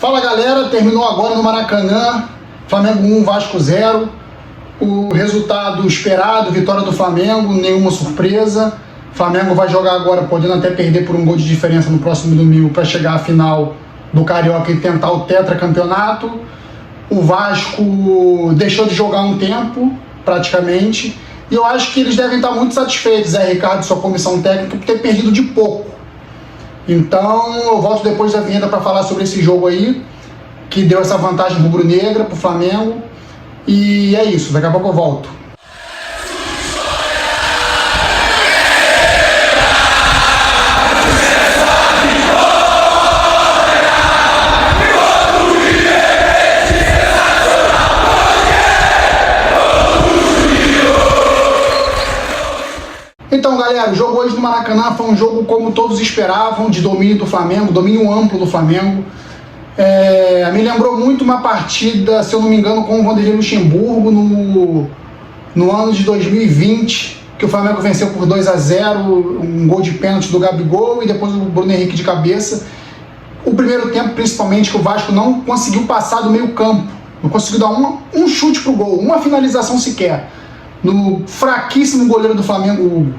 Fala galera, terminou agora no Maracanã, Flamengo 1, Vasco 0. O resultado esperado, vitória do Flamengo, nenhuma surpresa. O Flamengo vai jogar agora, podendo até perder por um gol de diferença no próximo domingo para chegar à final do Carioca e tentar o tetracampeonato. O Vasco deixou de jogar um tempo, praticamente, e eu acho que eles devem estar muito satisfeitos, Zé Ricardo e sua comissão técnica, por ter perdido de pouco. Então eu volto depois da vinheta para falar sobre esse jogo aí, que deu essa vantagem rubro-negra para o Flamengo. E é isso, daqui a pouco eu volto. Então galera, o jogo hoje no Maracanã foi um jogo como todos esperavam, de domínio do Flamengo, domínio amplo do Flamengo. Me lembrou muito uma partida, se eu não me engano, com o Vanderlei Luxemburgo no ano de 2020, que o Flamengo venceu por 2-0, um gol de pênalti do Gabigol e depois o Bruno Henrique de cabeça. O primeiro tempo, principalmente, que o Vasco não conseguiu passar do meio campo, não conseguiu dar um chute pro gol, uma finalização sequer, no fraquíssimo goleiro do Flamengo, Hugo.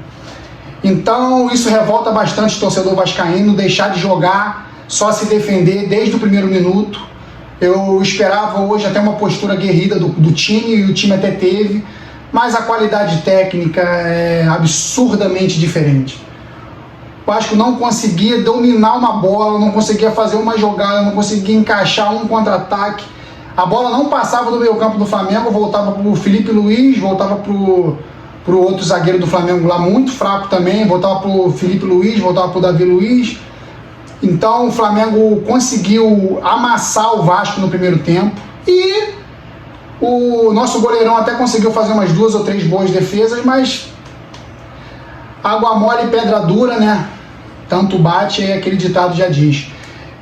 Então isso revolta bastante o torcedor vascaíno, deixar de jogar, só se defender desde o primeiro minuto. Eu esperava hoje até uma postura aguerrida do time, e o time até teve, mas a qualidade técnica é absurdamente diferente. O Vasco não conseguia dominar uma bola, não conseguia fazer uma jogada, não conseguia encaixar um contra-ataque. A bola não passava do meio campo do Flamengo, voltava para o Felipe Luiz, voltava para o outro zagueiro do Flamengo lá, muito fraco também, voltava para o Felipe Luiz, voltava para o Davi Luiz. Então o Flamengo conseguiu amassar o Vasco no primeiro tempo e o nosso goleirão até conseguiu fazer umas 2 ou 3 boas defesas, mas água mole e pedra dura, né? Tanto bate, aquele ditado já diz.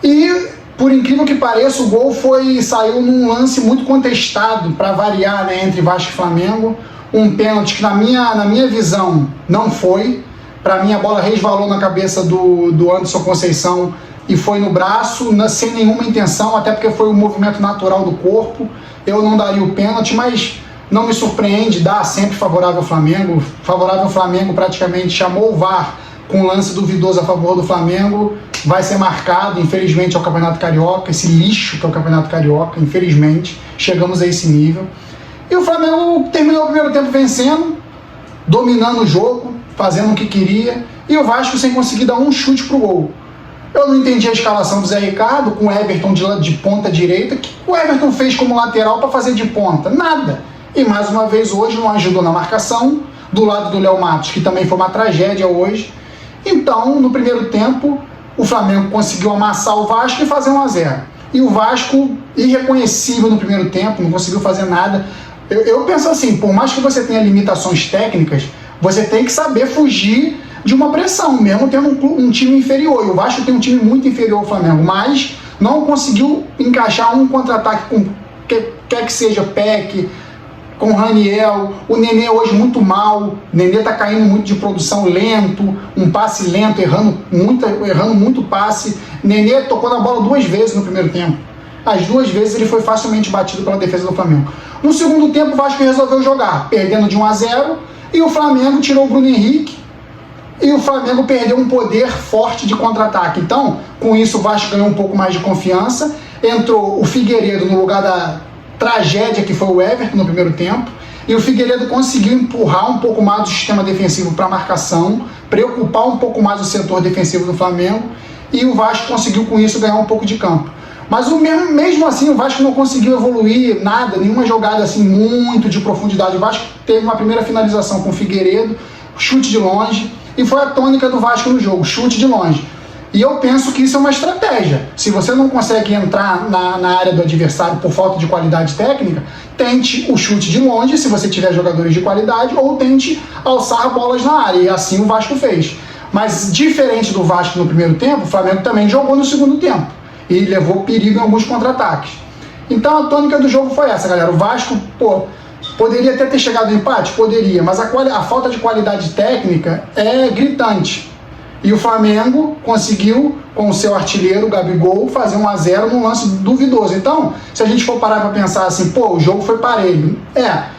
E por incrível que pareça, o gol saiu num lance muito contestado, para variar, né, entre Vasco e Flamengo. Um pênalti que na minha visão não foi. Para mim a bola resvalou na cabeça do Anderson Conceição e foi no braço, sem nenhuma intenção, até porque foi um movimento natural do corpo. Eu não daria o pênalti, mas não me surpreende, dá sempre favorável ao Flamengo. Favorável ao Flamengo, praticamente chamou o VAR com um lance duvidoso a favor do Flamengo. Vai ser marcado, infelizmente, ao Campeonato Carioca, esse lixo que é o Campeonato Carioca, infelizmente, chegamos a esse nível. E o Flamengo terminou o primeiro tempo vencendo, dominando o jogo, fazendo o que queria, e o Vasco sem conseguir dar um chute pro gol. Eu não entendi a escalação do Zé Ricardo, com o Everton de ponta direita. O que o Everton fez como lateral para fazer de ponta? Nada. E mais uma vez hoje não ajudou na marcação, do lado do Léo Matos, que também foi uma tragédia hoje. Então, no primeiro tempo, o Flamengo conseguiu amassar o Vasco e fazer 1-0. E o Vasco, irreconhecível no primeiro tempo, não conseguiu fazer nada. Eu penso assim, por mais que você tenha limitações técnicas, você tem que saber fugir de uma pressão, mesmo tendo um time inferior. E o Vasco tem um time muito inferior ao Flamengo, mas não conseguiu encaixar um contra-ataque com quer que seja Peck, com o Raniel. O Nenê hoje muito mal, o Nenê tá caindo muito de produção, lento, um passe lento, errando muito passe. Nenê tocou na bola 2 vezes no primeiro tempo. As 2 vezes ele foi facilmente batido pela defesa do Flamengo. No segundo tempo o Vasco resolveu jogar, perdendo de 1-0, e o Flamengo tirou o Bruno Henrique, e o Flamengo perdeu um poder forte de contra-ataque. Então, com isso o Vasco ganhou um pouco mais de confiança, entrou o Figueiredo no lugar da tragédia que foi o Everton no primeiro tempo, e o Figueiredo conseguiu empurrar um pouco mais o sistema defensivo para a marcação, preocupar um pouco mais o setor defensivo do Flamengo, e o Vasco conseguiu com isso ganhar um pouco de campo. Mas mesmo assim o Vasco não conseguiu evoluir nada, nenhuma jogada assim muito de profundidade. O Vasco teve uma primeira finalização com o Figueiredo, chute de longe, e foi a tônica do Vasco no jogo, chute de longe. E eu penso que isso é uma estratégia. Se você não consegue entrar na área do adversário por falta de qualidade técnica, tente o chute de longe, se você tiver jogadores de qualidade, ou tente alçar bolas na área, e assim o Vasco fez. Mas diferente do Vasco no primeiro tempo, o Flamengo também jogou no segundo tempo e levou perigo em alguns contra-ataques. Então a tônica do jogo foi essa, galera. O Vasco, poderia até ter chegado ao empate? Poderia, mas a falta de qualidade técnica é gritante. E o Flamengo conseguiu, com o seu artilheiro, o Gabigol, fazer 1-0 num lance duvidoso. Então, se a gente for parar para pensar assim, pô, o jogo foi parelho.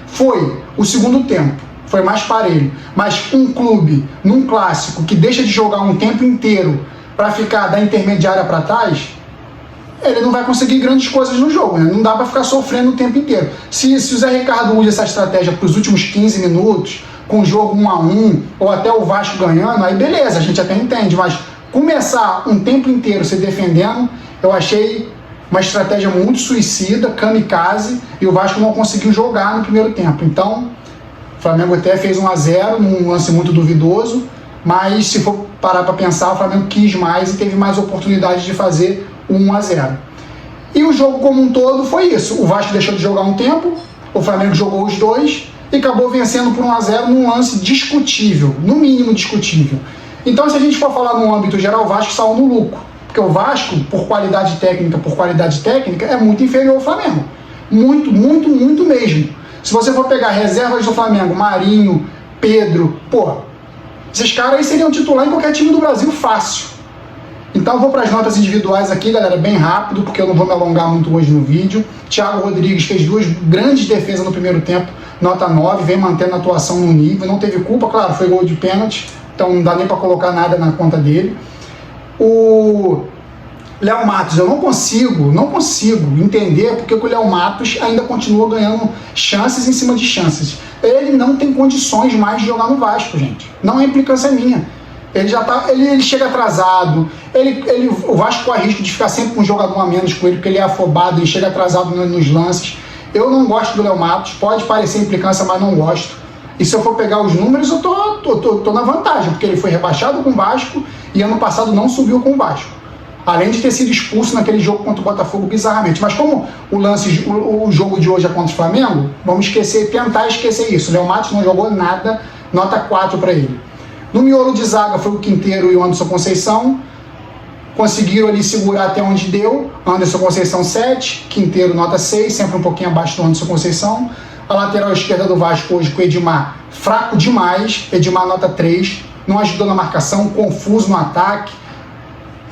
Foi o segundo tempo, foi mais parelho. Mas um clube, num clássico, que deixa de jogar um tempo inteiro para ficar da intermediária para trás, ele não vai conseguir grandes coisas no jogo, né? Não dá para ficar sofrendo o tempo inteiro. Se o Zé Ricardo usa essa estratégia para os últimos 15 minutos, com o jogo 1-1, ou até o Vasco ganhando, aí beleza, a gente até entende, mas começar um tempo inteiro se defendendo, eu achei uma estratégia muito suicida, kamikaze, e o Vasco não conseguiu jogar no primeiro tempo. Então, o Flamengo até fez 1-0 num lance muito duvidoso, mas se for parar para pensar, o Flamengo quis mais e teve mais oportunidade de fazer 1-0. E o jogo como um todo foi isso. O Vasco deixou de jogar um tempo, o Flamengo jogou os dois e acabou vencendo por 1-0 num lance discutível, no mínimo discutível. Então, se a gente for falar no âmbito geral, o Vasco saiu no lucro, porque o Vasco, por qualidade técnica, é muito inferior ao Flamengo. Muito, muito, muito mesmo. Se você for pegar reservas do Flamengo, Marinho, Pedro, pô, esses caras aí seriam titular em qualquer time do Brasil fácil. Então, vou para as notas individuais aqui, galera, bem rápido, porque eu não vou me alongar muito hoje no vídeo. Thiago Rodrigues fez 2 grandes defesas no primeiro tempo, nota 9, vem mantendo a atuação no nível, não teve culpa, claro, foi gol de pênalti, então não dá nem para colocar nada na conta dele. O Léo Matos, eu não consigo entender porque o Léo Matos ainda continua ganhando chances em cima de chances. Ele não tem condições mais de jogar no Vasco, gente. Não é implicância minha. Ele já tá, ele chega atrasado, o Vasco corre risco de ficar sempre com um jogador a menos com ele, porque ele é afobado e chega atrasado nos lances. Eu não gosto do Léo Matos, pode parecer implicância, mas não gosto. E se eu for pegar os números, eu tô na vantagem, porque ele foi rebaixado com o Vasco e ano passado não subiu com o Vasco. Além de ter sido expulso naquele jogo contra o Botafogo bizarramente. Mas como o jogo de hoje é contra o Flamengo, vamos tentar esquecer isso. O Léo Matos não jogou nada, nota 4 para ele. No miolo de zaga foi o Quinteiro e o Anderson Conceição. Conseguiram ali segurar até onde deu. Anderson Conceição 7, Quinteiro nota 6, sempre um pouquinho abaixo do Anderson Conceição. A lateral esquerda do Vasco hoje com o Edmar, fraco demais. Edmar nota 3, não ajudou na marcação, confuso no ataque,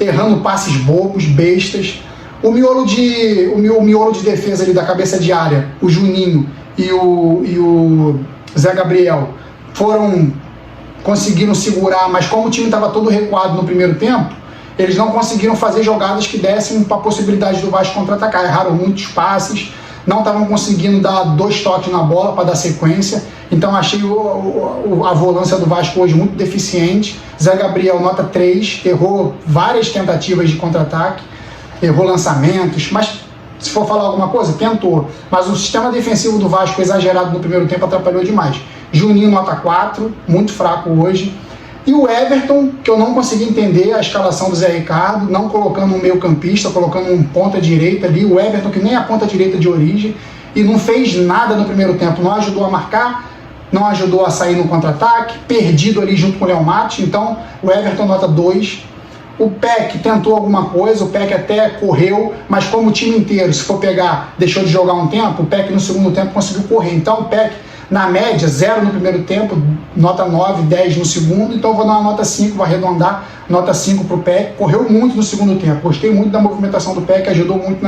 errando passes bobos, bestas. O miolo de defesa ali da cabeça de área, o Juninho e o Zé Gabriel conseguiram segurar, mas como o time estava todo recuado no primeiro tempo, eles não conseguiram fazer jogadas que dessem para a possibilidade do Vasco contra-atacar. Erraram muitos passes, não estavam conseguindo dar 2 toques na bola para dar sequência. Então achei a volância do Vasco hoje muito deficiente. Zé Gabriel nota 3, errou várias tentativas de contra-ataque, errou lançamentos, mas se for falar alguma coisa, tentou. Mas o sistema defensivo do Vasco exagerado no primeiro tempo atrapalhou demais. Juninho nota 4, muito fraco hoje. E o Everton, que eu não consegui entender a escalação do Zé Ricardo, não colocando um meio campista, colocando um ponta direita ali, o Everton que nem é a ponta direita de origem, e não fez nada no primeiro tempo, não ajudou a marcar, não ajudou a sair no contra-ataque, perdido ali junto com o Léo Matos. Então o Everton nota 2. O Peck tentou alguma coisa, o Peck até correu, mas como o time inteiro, se for pegar, deixou de jogar um tempo, o Peck no segundo tempo conseguiu correr. Então o Peck, na média, 0 no primeiro tempo, nota 9, 10 no segundo, então eu vou dar uma nota 5, vou arredondar, nota 5 para o Peck. Correu muito no segundo tempo, gostei muito da movimentação do Peck, ajudou muito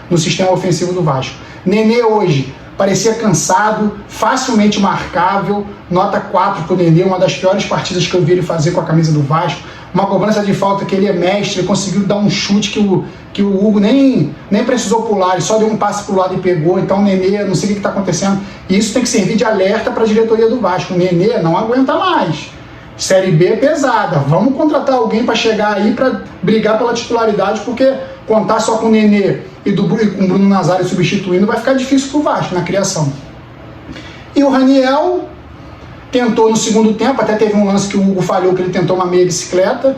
no sistema ofensivo do Vasco. Nenê hoje parecia cansado, facilmente marcável, nota 4 para o Nenê, uma das piores partidas que eu vi ele fazer com a camisa do Vasco. Uma cobrança de falta que ele é mestre, ele conseguiu dar um chute que o Hugo nem precisou pular, ele só deu um passe para o lado e pegou. Então o Nenê, não sei o que está acontecendo, e isso tem que servir de alerta para a diretoria do Vasco. O Nenê não aguenta mais, Série B é pesada, vamos contratar alguém para chegar aí para brigar pela titularidade, porque contar só com o Nenê e com o Bruno Nazário substituindo vai ficar difícil para o Vasco na criação. E o Raniel tentou no segundo tempo, até teve um lance que o Hugo falhou, que ele tentou uma meia bicicleta.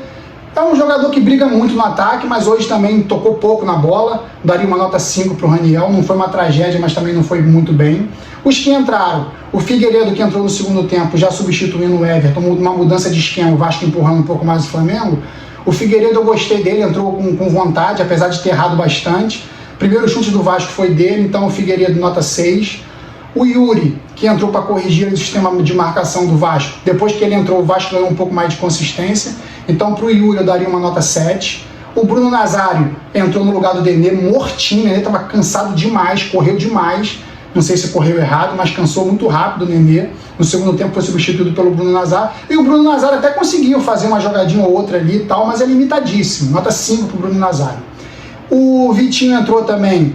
É um jogador que briga muito no ataque, mas hoje também tocou pouco na bola. Daria uma nota 5 para o Raniel, não foi uma tragédia, mas também não foi muito bem. Os que entraram, o Figueiredo, que entrou no segundo tempo, já substituindo o Everton, uma mudança de esquema, o Vasco empurrando um pouco mais o Flamengo. O Figueiredo eu gostei dele, entrou com vontade, apesar de ter errado bastante. Primeiro chute do Vasco foi dele, então o Figueiredo nota 6. O Yuri, que entrou para corrigir o sistema de marcação do Vasco. Depois que ele entrou, o Vasco ganhou um pouco mais de consistência. Então para o Yuri eu daria uma nota 7. O Bruno Nazário entrou no lugar do Nenê mortinho, o Nenê estava cansado demais, correu demais. Não sei se correu errado, mas cansou muito rápido o Nenê. No segundo tempo foi substituído pelo Bruno Nazário. E o Bruno Nazário até conseguiu fazer uma jogadinha ou outra ali e tal, mas é limitadíssimo. Nota 5 para o Bruno Nazário. O Vitinho entrou também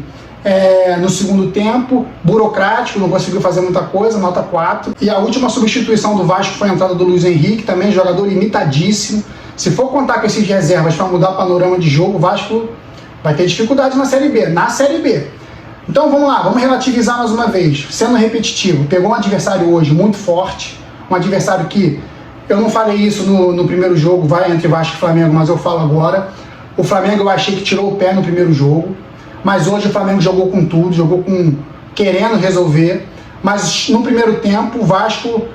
no segundo tempo, burocrático, não conseguiu fazer muita coisa, nota 4. E a última substituição do Vasco foi a entrada do Luiz Henrique, também jogador limitadíssimo. Se for contar com esses reservas para mudar o panorama de jogo, o Vasco vai ter dificuldades na Série B. Então vamos lá, vamos relativizar mais uma vez, sendo repetitivo. Pegou um adversário hoje muito forte, um adversário que, eu não falei isso no primeiro jogo, vai entre Vasco e Flamengo, mas eu falo agora. O Flamengo eu achei que tirou o pé no primeiro jogo, mas hoje o Flamengo jogou com tudo, querendo resolver, mas no primeiro tempo o Vasco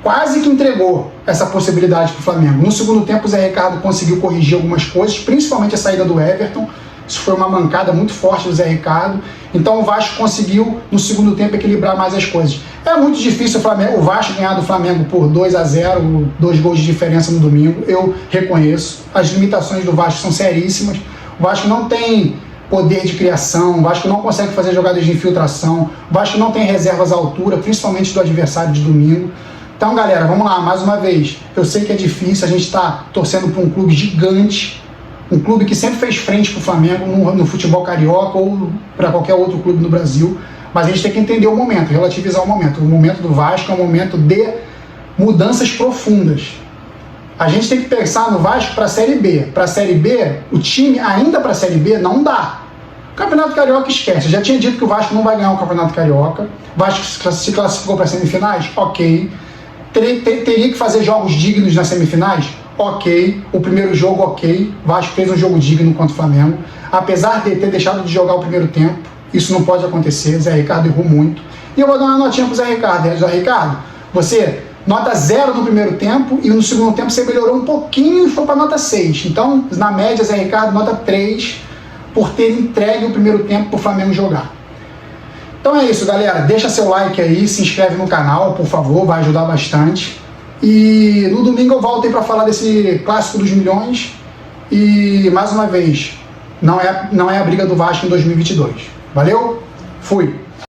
quase que entregou essa possibilidade para o Flamengo. No segundo tempo o Zé Ricardo conseguiu corrigir algumas coisas, principalmente a saída do Everton. Isso foi uma mancada muito forte do Zé Ricardo. Então o Vasco conseguiu, no segundo tempo, equilibrar mais as coisas. É muito difícil o Vasco ganhar do Flamengo por 2-0, 2 gols de diferença no domingo. Eu reconheço. As limitações do Vasco são seríssimas. O Vasco não tem poder de criação, o Vasco não consegue fazer jogadas de infiltração, o Vasco não tem reservas à altura, principalmente do adversário de domingo. Então, galera, vamos lá, mais uma vez. Eu sei que é difícil, a gente está torcendo para um clube gigante, um clube que sempre fez frente para o Flamengo no futebol carioca ou para qualquer outro clube no Brasil, mas a gente tem que entender o momento, relativizar o momento. O momento do Vasco é um momento de mudanças profundas. A gente tem que pensar no Vasco para a Série B. Para a Série B, o time ainda para a Série B não dá. O Campeonato Carioca esquece. Eu já tinha dito que o Vasco não vai ganhar o Campeonato Carioca. O Vasco se classificou para semifinais? Ok. Teria que fazer jogos dignos nas semifinais? Ok. O primeiro jogo, ok. O Vasco fez um jogo digno contra o Flamengo. Apesar de ter deixado de jogar o primeiro tempo, isso não pode acontecer. Zé Ricardo errou muito. E eu vou dar uma notinha pro Zé Ricardo. Zé Ricardo, você nota 0 no primeiro tempo e no segundo tempo você melhorou um pouquinho e foi para nota 6. Então, na média, Zé Ricardo, nota 3 por ter entregue o primeiro tempo para o Flamengo jogar. Então é isso, galera. Deixa seu like aí, se inscreve no canal, por favor, vai ajudar bastante. E no domingo eu volto aí para falar desse clássico dos milhões. E, mais uma vez, não é a briga do Vasco em 2022. Valeu? Fui!